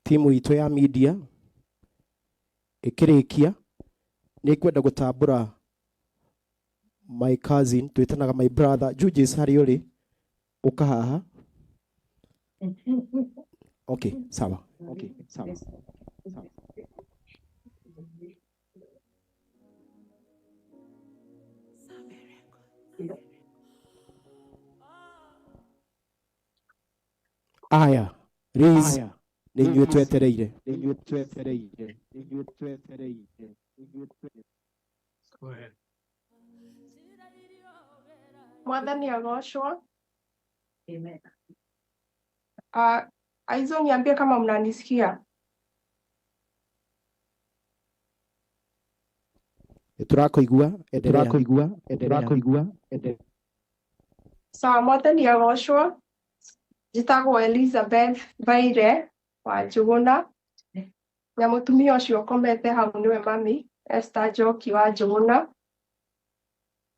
timu itu ya media ikirikia ni kwenda gutambura my cousin twitanaga my brother Judges hari uri ukahaha. Okay, sawa. Aya, Riz, ninyu twetereire. Mwathani agocwo. Amen. Aizo niambie kama mnanisikia. Turakoigua. Sawa, Mwathani agocwo. Njitagwo Elizabeth Baire wa Njuguna. Na mutumia ucio komete hau niwe mami Esther Njoki wa Njuguna.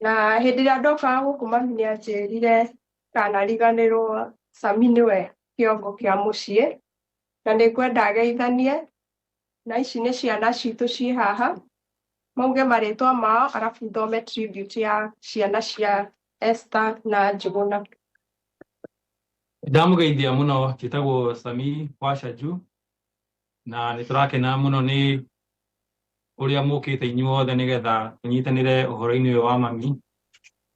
Na hindi ria ndoka guku mami ni anjirire kana riganirwo Sami niwe kiongo kia mucii na ni kwenda ageithanie na ici ni ciana citu ci haha mauge maritwa mao arabu thome tribute ya ciana cia Esther na Njuguna. Ndamugeithia muno kitagwo Sami wa Shaju na niturakena muno ni uria mukite inyuothe nigetha unyitanire uhoro-ini wa mami.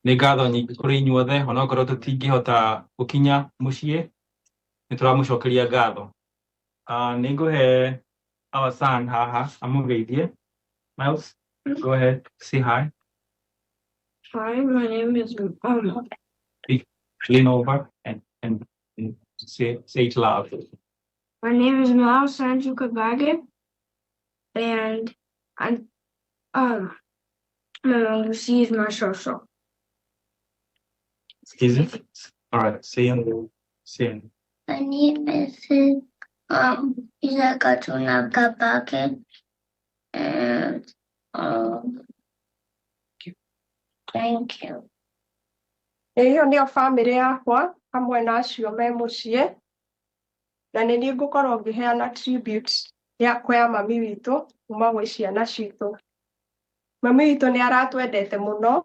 Ni ngatho nyingi kuri inyuothe ona korwo tutingihota gukinya mucii nituramucokeria ngatho. Ni nguhe our son haha amugeithie. Miles, go ahead, say hi. Hi, my name is Lean over and say it loud. My name is Miles Sanju Kabage, and my mom receives my social. Excuse me? All right, say it. My name is Isakatuna Kabake, and thank you. Iyo nio family yakwa hamwe na acio me mucii na ni ngukorwo ngiheana tribute yakwa ya mami witu kuma gwi ciana citu. Mami witu ni aratwendete muno.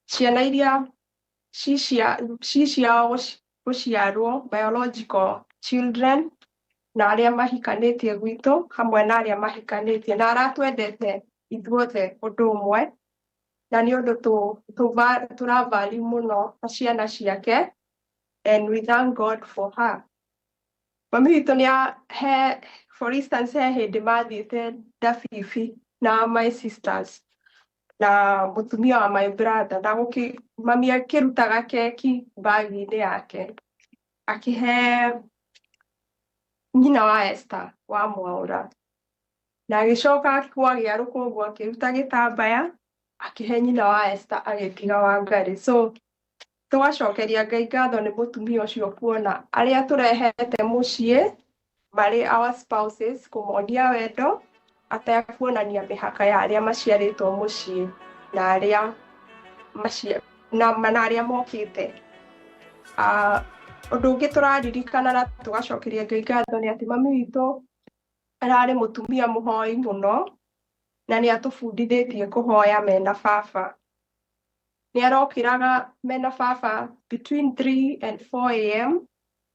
Ciana iria ciao guciarwo biological children na aria mahikanitie gwitu hamwe na aria mahikanitie na aratwendete ithuothe undu umwe na ni undu turavali muno ciana ciake, and we thank God for her. Mami witu ni for instance hindi mathiite Dafifi na my sisters na mutumia wa my brother na mami akirutaga keki bagi-ini yake akihe nyina wa Esther wa Mwaura na agicoka akigwagia rukungu akiruta gitambaya akihe nyina wa Esther agitiga Wangari. So tugacokeria Ngai ngatho ni mutumia ucio kuona aria turehete mucii bari our spouses kumonia wendo atakuonania mihaka ya aria maciaritwo mucii na aria na aria mokite. Undu ungi turaririkana na tugacokeria Ngai ngatho ni ati mami witu arari mutumia muhoi muno na ni atubundithitie kuhoya mena baba. Ni arokiraga mena baba between 3 and 4 am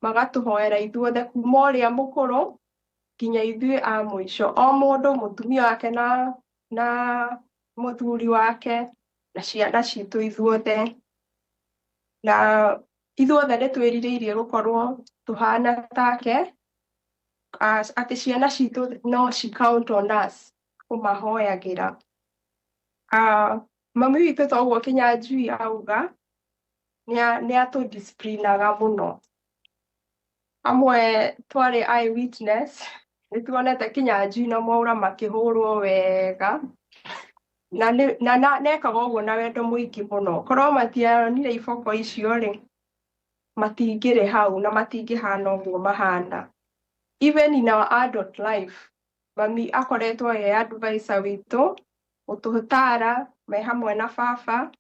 magatuhoera ithuothe kuma uria mukuru kinya ithui a mwisho, o mundu mutumia wake na muthuri wake na ciana citu ithuothe, na ithuothe ni twiririirie gukorwo tuhana take ati ciana citu no she count on us kumahoyagira. Mami witu toguo Kinyanjui auga ni atudisciplinaga muno. Amwe twari eyewitness nituonete Kinyanjui na Mwaura makihurwo wega na nekaga uguo na wendo muingi muno. Korwo matiaronire iboko icio ri matingiri hau na matingihana uguo mahana. Even in our adult life mami akoretwo advisor witu utuhutara me hamwe na baba.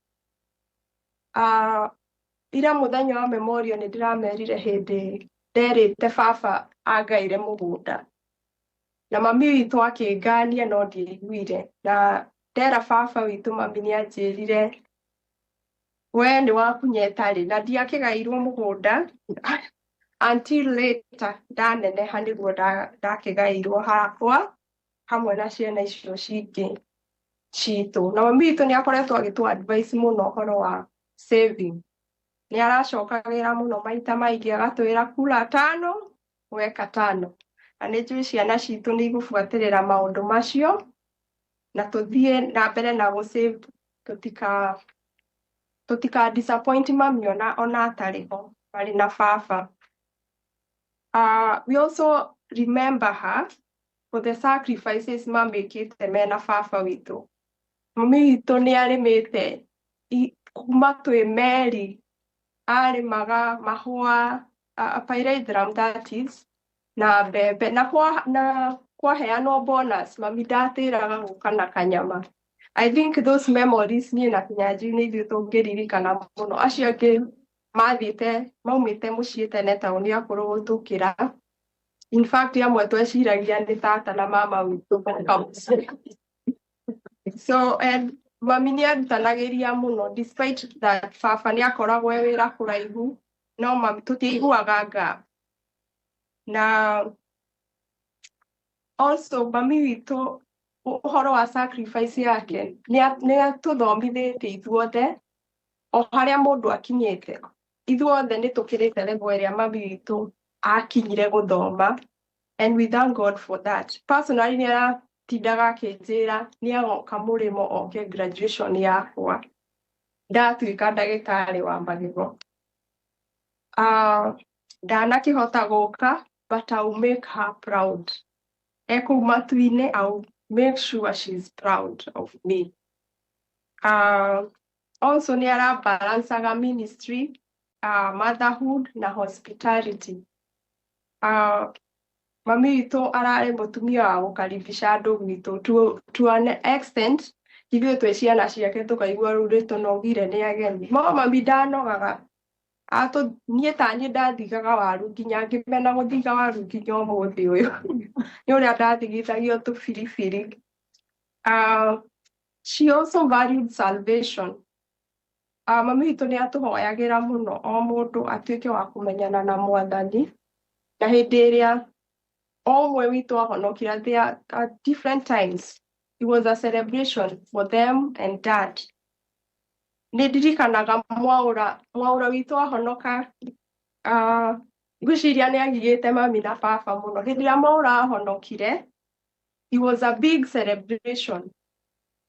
Ira muthenya wa memorial ni ndiramerire hindi nderĩte baba angaire mũgũnda. Na mami witũ akĩngania no ndiaiguire. Na ndera baba witũ mami nĩanjĩrire we nĩ wakunyeta rĩ, na ndiakĩgairwo mũgũnda until later ndaneneha nĩguo ndakĩgairwo hakwa hamwe na ciana icio cingĩ citũ. Na mami witũ nĩakoretwo agĩtũ advice mũno ũhoro wa saving. Nĩaracokagĩra mũno maita maingĩ agatwĩra kula 5 weka 5. Na nĩnjũĩ ciana citũ nĩigũbuatĩrĩra maũndũ macio na tũthiĩ na mbere na gũ-save tũtika disappoint mami ona atarĩ ho, marĩ na baba. We also remember her for the sacrifices mamĩkĩte mena baba witũ. Mami witũ nĩarĩmĩte kuma twĩ meri, arĩmaga mahũa, pyrethrum that is, na mbembe, na kwaheanwo bonus mami ndatĩraga gũka na kanyama. I think those memories niĩ na Kinyanjui nĩ ithuĩ tũngĩririkana mũno. Acio angĩ maumĩte mũciĩ tene taũni ya kũrũgũtũkĩra. In fact amwe tweciragia nĩ tata na mama witũ moka mũciĩ. So mami nĩarutanagĩria mũno despite that baba nĩakoragwo e wĩra kũraihu, no mami tũtiaiguaga nga. Na also mami witũ ũhoro wa sacrifice yake nĩatũthomithĩtie ithuothe o harĩa mũndũ akinyĩte. Ithuothe nĩtũkĩrĩte level ĩrĩa mami witũ akinyire gũthoma, and we thank God for that. Personally nĩaratindaga akĩnjĩra nĩagoka mũrĩmo oke graduation yakwa ndatuĩka ndagĩtarĩ wa magego. Ndanakĩhota gũka, but I'll make her proud. Kũu matu-inĩ, I'll make sure she's proud of me. Also nĩarabalancaga ministry, motherhood na hospitality. Mami witũ ararĩ mũtumia wa gũkaribisha andũ gwitũ to an extent ithuĩ twĩ ciana ciake tũkaigua rĩu nĩtũnogire nĩ ageni. Mami ndanogaga. Niĩ taniĩ ndathigaga waru nginya ngĩmena gũthiga waru nginya ũmũthĩ ũyũ nĩ ũrĩa ndathigithagio tũbiribiri. She also valued salvation. Mami witũ nĩatũhoyagĩra mũno o mũndũ atuĩke wa kũmenyana na Mwathani, na hĩndĩ ĩrĩa o ũmwe witũ ahonokire, there at different times it was a celebration for them and dad. Nĩndirikanaga Mwaũra witũ ahonoka, ngwĩciria nĩagigĩte mami na baba mũno. Hĩndĩ ĩrĩa Mwaũra ahonokire, it was a big celebration.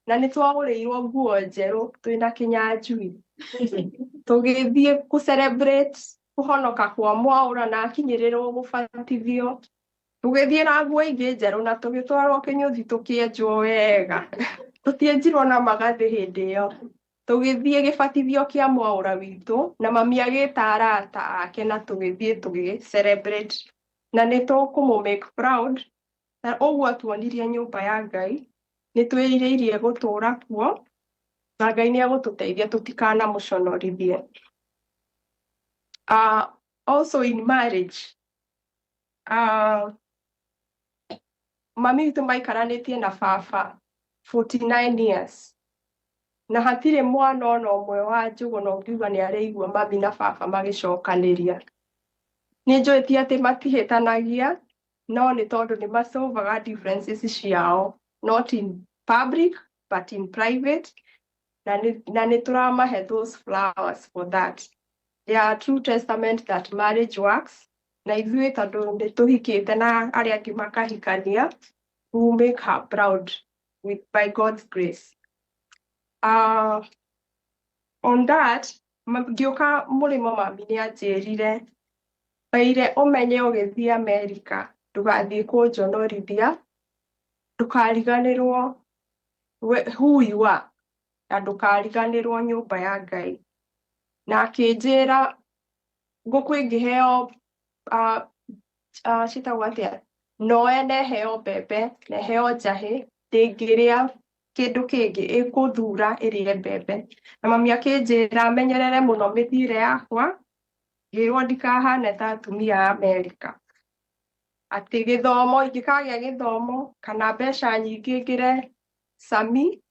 Na nĩtwagũrĩirwo nguo njerũ twĩna Kinyanjui. Tũgĩthiĩ gũ-celebrate kũhonoka kwa Mwaũra na akinyĩrĩrwo gũbatithio. Tũgĩthiĩ na nguo ingĩ njerũ na tũgĩtwarwo kĩnyũthi tũkĩenjwo wega. Tũtienjirwo na magathĩ hĩndĩ ĩyo. Tũgĩthiĩ gĩbatithio kĩa Mwaũra witũ na mami agĩta arata ake na tũgĩthiĩ tũgĩ-celebrate. Na nĩtũkũmũ make proud. Na ũguo atuonirie nyũmba ya Ngai. Nĩtwĩrirĩirie gũtũũra kuo na Ngai nĩagũtũteithia tũtikanamũconorithie. Also in marriage, mami witũ maikaranĩtie na baba 49 years. Na hatirĩ mwana ona ũmwe wa Njũgũna ũngiuga nĩaraigua mami na baba magĩcokanĩria. Nĩnjũĩ ti atĩ matihĩtanagia, no nĩ tondũ nĩmasolvaga differences ciao, not in public but in private. Na nĩtũramahe those flowers for that. They are a true testament that marriage works. Na ithuĩ tondũ nĩtũhikĩte na arĩa angĩ makahikania, we will make her proud by God's grace. On that, ngĩũka mũrĩmo mami nĩanjĩrire Baire ũmenye ũgĩthiĩ America ndũgathiĩ kũnjonorithia, ndũkariganĩrwo who you are na ndũkariganĩrwo nyũmba ya Ngai. Na akĩnjĩra ngũkũ ĩngĩheo ciĩtagwo atĩa, noe neheo mbembe neheo njahĩ, ndĩngĩrĩa kĩndũ kĩngĩ, ĩkũthura ĩrĩe mbembe. Na mami akĩnjĩra menyerere mũno mĩthiĩre yakwa ngĩrwo ndikahane ta atumia a Amerika. Atĩ gĩthomo ingĩkagĩa gĩthomo kana mbeca nyingĩ ngĩre Sami,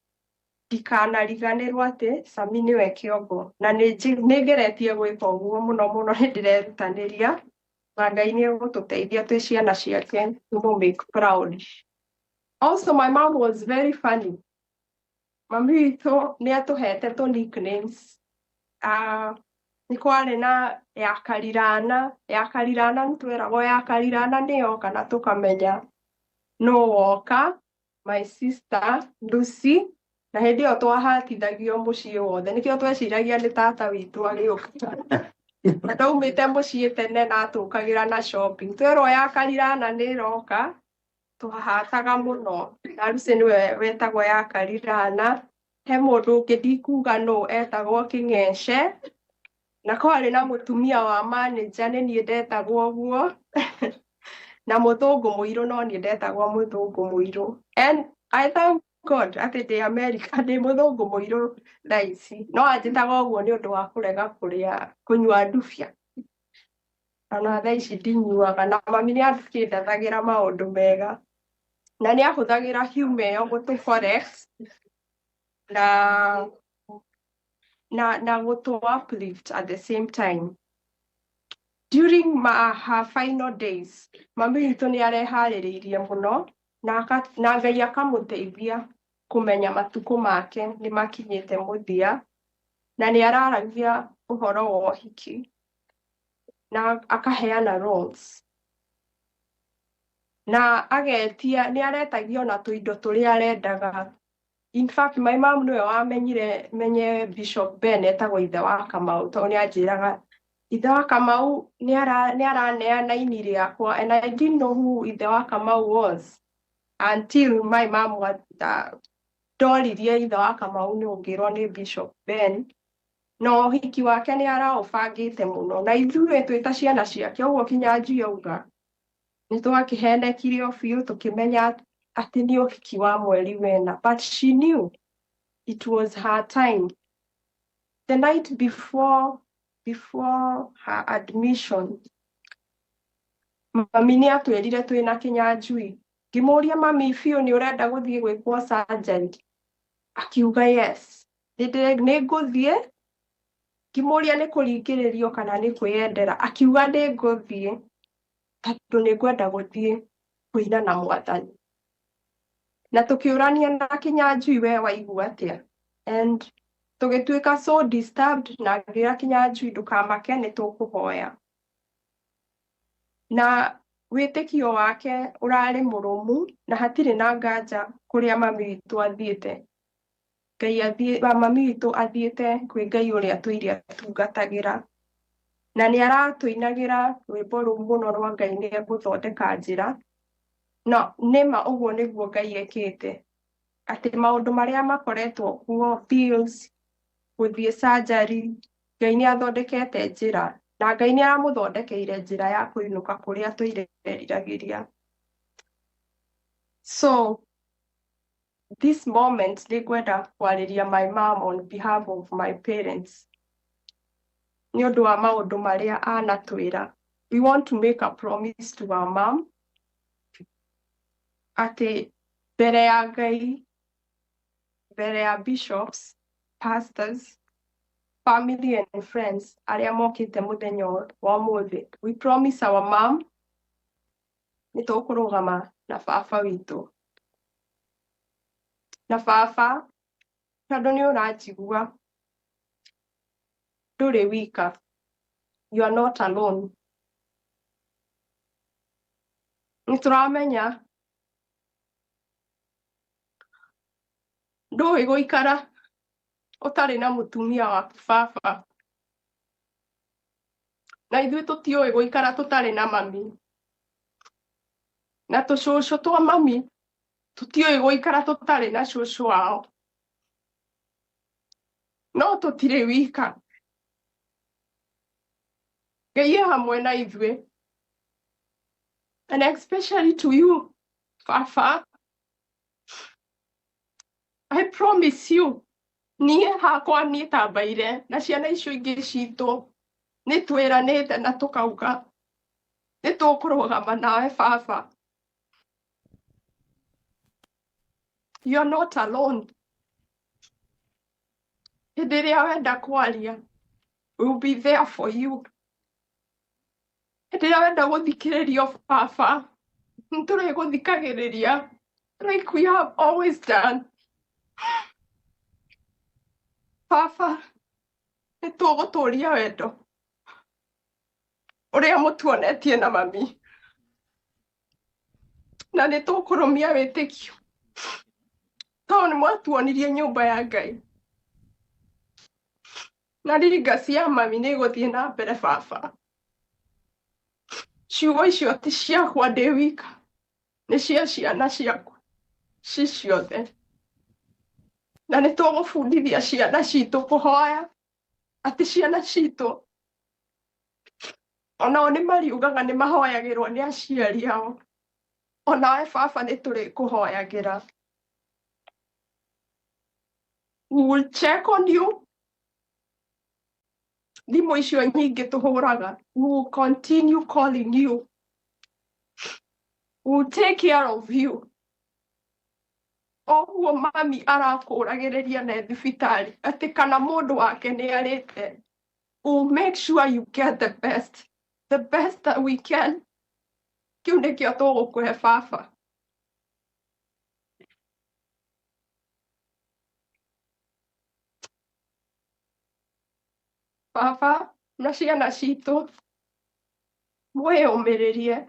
ndikanariganĩrwo atĩ Sami nĩwe kĩongo. Na nĩngeretie gwĩka ũguo mũno mũno, nĩndĩrerutanĩria na Ngai nĩegũtũteithia twĩ ciana ciake to make proud. Also, my mom was very funny. Mami witũ nĩatũhete tũ nicknames. Nĩ kwarĩ na ya Karirana. Ya Karirana nĩtweragwo ya Karirana nĩyoka na tũkamenya no woka, my sister Lucy. Na hĩndĩ ĩyo twahatithagio mũciĩ wothe, nĩkĩo tweciragia nĩ tata witũ agĩũka. Na ndaumĩte mũciĩ tene na tũkagĩra na shopping. Twerwo ya Karirana nĩroka, twahataga mũno. Na Lucy nĩwe wetagwo ya Karirana. He mũndũ ũngĩ ndikuga nũ etagwo Kĩng'ece. Na kwarĩ na mũtumia wa manager, nĩ niĩ ndetagwo ũguo. Na mũthũngũ mũirũ no niĩ ndetagwo mũthũngũ mũirũ. And I thank God atĩ ndĩ America ndĩ mũthũngũ mũirũ thaa ici. No anjĩtaga ũguo nĩ ũndũ wa kũrega kũnyua ndubia. Na thaa ici ndinyuaga, na mami nĩakĩndathagĩra maũndũ mega. Na nĩahũthagĩra humor ĩyo gũtũ correct na gũtũ uplift at the same time. During her final days, mami witũ nĩareharĩrĩirie mũno na Ngai akamũteithia kũmenya matukũ make nĩmakinyĩte mũthia, na nĩararagia ũhoro wa ũhiki na akaheana roles. Na agetia nĩaretagio na tũindo tũrĩa arendaga. In fact, my mom nĩwe wamenyire menye Bishop Ben etagwo ithe wa Kamau, tondũ nĩanjĩraga ithe wa Kamau nĩaraneana ini rĩakwa, and I didn't know who ithe wa Kamau was until my mom ndoririe ithe wa Kamau nĩongĩrwo nĩ Bishop Ben. No ũhiki wake nĩaraũbangĩte mũno, na ithuĩ twĩ ta ciana ciake, ũguo Kinyanjui auga nĩtwakĩhenekirio biũ tũkĩmenya atĩ nĩ ũhiki wa mweri wena. But she knew it was her time. The night before her admission, mami nĩatwĩrire twĩna Kinyanjui. Ngĩmũria mami, biũ nĩ ũrenda gũthiĩ gwĩkwo surgery? Akiuga yes. Nĩngũthiĩ. Ngĩmũria nĩ kũringĩrĩrio kana nĩ kwĩyendera? Akiuga nĩngũthiĩ tondũ nĩngwenda gũthiĩ kũina na Mwathani. Na tũkĩũrania na Kinyanjui, we waigua atĩa? And tũgĩtuĩka so disturbed, na ngĩra Kinyanjui ndũkamake nĩtũkũhoya. Na wĩtĩkio wake ũrarĩ mũrũmu na hatirĩ na nganja kũrĩa mami witũ athiĩte. Mami witũ athiĩte kwĩ Ngai ũrĩa tũire atungatagĩra. Na nĩaratũinagĩra rwĩmbo rũu mũno rwa Ngai nĩegũthondeka njĩra. No nĩma ũguo nĩguo Ngai ekĩte. Atĩ maũndũ marĩa makoretwo kuo, bills, gũthiĩ surgery, Ngai nĩathondekete njĩra. Na Ngai nĩaramũthondekeire njĩra ya kũinũka kũrĩa tũireriragĩria. So this moment nĩngwenda kwarĩria my mom on behalf of my parents. Nĩ ũndũ wa maũndũ marĩa anatwĩra. We want to make a promise to our mom atĩ mbere ya Ngai, mbere ya bishops, pastors, family and friends arĩa mokĩte mũthenya wa ũmũthĩ, we promise our mom nĩtũkũrũgama na baba witũ. Na baba, tondũ nĩ ũranjigua, ndũrĩ wika. You are not alone. Nĩtũramenya ndũĩ gũikara ũtarĩ na mũtumia waku baba. Na ithuĩ tũtiũĩ gũikara tũtarĩ na mami. Na tũcũcũ twa mami tũtiũĩ gũikara tũtarĩ na cũcũ wao. No tũtirĩ wika. Ngai e hamwe na ithuĩ. And especially to you, Papa. I promise you, niĩ hakwa niĩ tambaire na ciana icio ingĩ citũ nĩ twĩranĩte na tũkauga nĩ tũkũrũgama nawe baba. You're not alone. Hĩndĩ ĩrĩa wenda kwaria, we'll be there for you. Hĩndĩ ĩrĩa wenda gũthikĩrĩrio baba, nĩtũrĩgũthikagĩrĩria like we have always done. Baba, nĩtũgũtũria wendo ũrĩa mũtuonetie na mami, na nĩtũkũrũmia wĩtĩkio tondũ nĩmwatuonirie nyũmba ya Ngai, na legacy ya mami nĩĩgũthiĩ na mbere baba. Ciugo icio ti ciakwa ndĩ wika, nĩ cia ciana ciaku ci ciothe, na nĩtũgũbundithia ciana citũ kũhoya, atĩ ciana citũ onao nĩmariugaga nĩmahoyagĩrwo nĩ aciari ao, onawe baba nĩtũrĩkũhoyagĩra. We will check on you. Thimũ icio nyingĩ tũhũraga, we will continue calling you. We will take care of you. Oguo mami arakũragĩrĩria na thibitarĩ atĩ kana mũndũ wake nĩarĩte, we will make sure you get the best that we can. Kĩu nĩkĩo tũgũkũhe baba. Baba na ciana citũ mwĩyũmĩrĩrie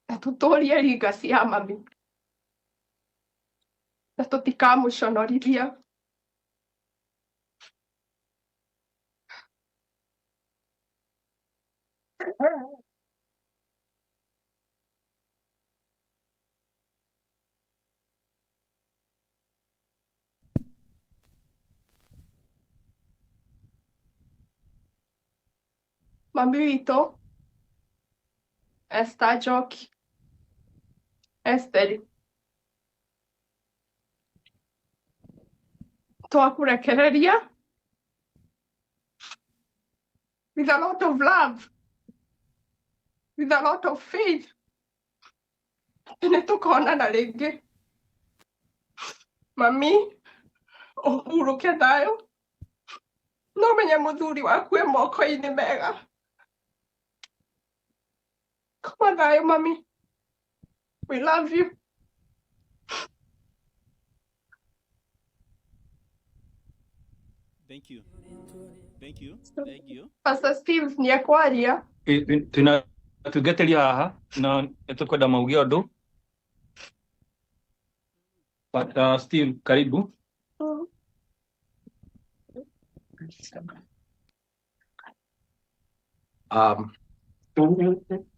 na tũtũrie legacy ya mami, na tũtikamũconorithia. Mami witũ Esther Njoki, Esther, twakũrekereria with a lot of love, with a lot of faith, nĩtũkonana rĩngĩ. Mami, ũhurũke thayũ, no menye mũthuri waku e moko-inĩ mega. Koma thayũ mami, we love you. Thank you. Thank you. Thank you. Pastor Steve nĩekwaria. Tungeteria haha na nĩtũkwenda mauge ũndũ. Pastor Steve, karibu.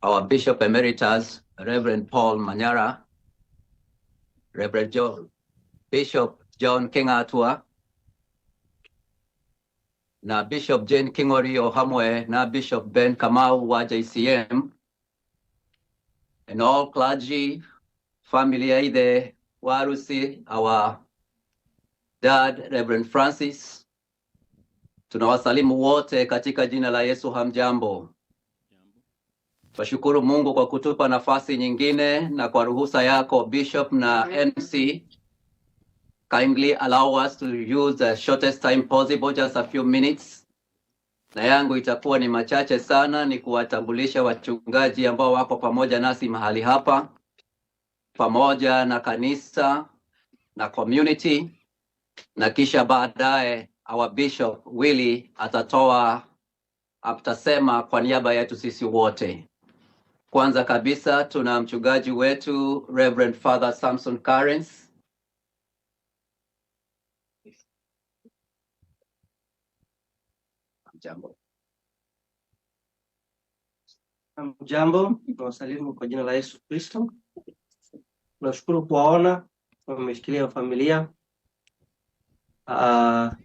Our Bishop Emeritus, Reverend Paul Manyara, Bishop John Kingatua, na Bishop Jane Kingori Ohamwe, na Bishop Ben Kamau wa JCM, and all clergy, family aide, warusi, our dad, Reverend Francis. Tunawasalimu wote katika jina la Yesu. Hamjambo. Twashukuru Mungu kwa kutupa nafasi nyingine na kwa ruhusa yako Bishop na MC. Kindly allow us to use the shortest time possible, just a few minutes. Na yangu itakuwa ni machache sana, ni kuwatambulisha wachungaji ambao wako pamoja nasi mahali hapa, pamoja na kanisa na community, na kisha baadaye our Bishop Willie atasema kwa niaba yetu sisi wote. Kwanza kabisa tuna mchungaji wetu Reverend Father Samson Karens. Jambo, nawasalimu kwa jina la Yesu Kristo. Tunashukuru kuwaona, mmeshikilia familia.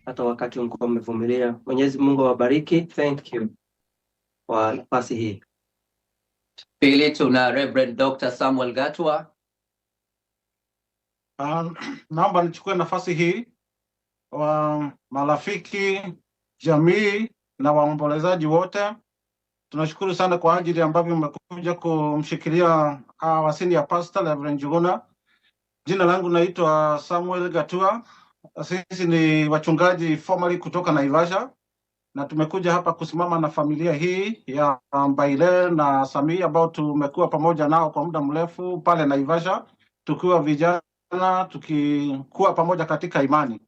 Hata wakati mko mmevumilia. Mwenyezi Mungu awabariki. Thank you kwa nafasi hii. Pili tuna Reverend Dr. Samuel Gatwa. Naomba nichukue nafasi hii wa marafiki, jamii na waombolezaji wote. Tunashukuru sana kwa ajili ambavyo mmekuja kumshikilia our senior pastor Reverend Njuguna. Jina langu naitwa Samuel Gatua. Sisi ni wachungaji formally kutoka Naivasha, na tumekuja hapa kusimama na familia hii ya Mbaile na Samii ambao tumekuwa pamoja nao kwa muda mrefu pale Naivasha, tukiwa vijana, tukikuwa pamoja katika imani.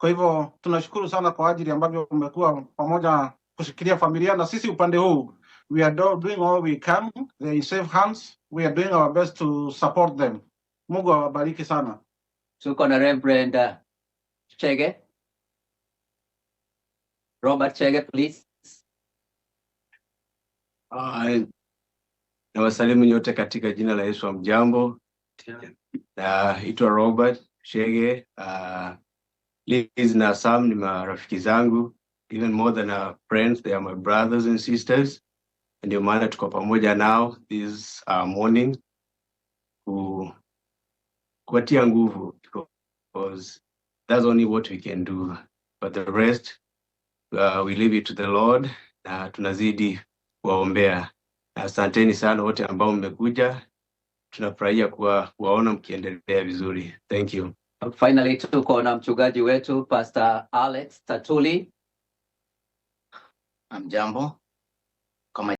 Kwa hivyo tunashukuru sana kwa ajili ambavyo mmekuwa pamoja kushikilia familia, na sisi upande huu we are doing all we can. They are in safe hands. We are doing our best to support them. Mungu awabariki sana. Tuko na Reverend Chege. Robert Chege, please. Na wasalimu nyote katika jina la Yesu. Mjambo. Naitwa Robert Chege. Liz na Sam ni marafiki zangu, even more than our friends. They are my brothers and sisters. Ndio maana tuko pamoja nao this morning kuwatia nguvu, because that's only what we can do, but the rest we leave it to the Lord, na tunazidi kuwaombea. Asanteni sana wote ambao mmekuja, tunafurahia kuwaona mkiendelea vizuri. Thank you. Finally, tuko na mchungaji wetu Pastor Alex Tatuli. Mjambo. Kama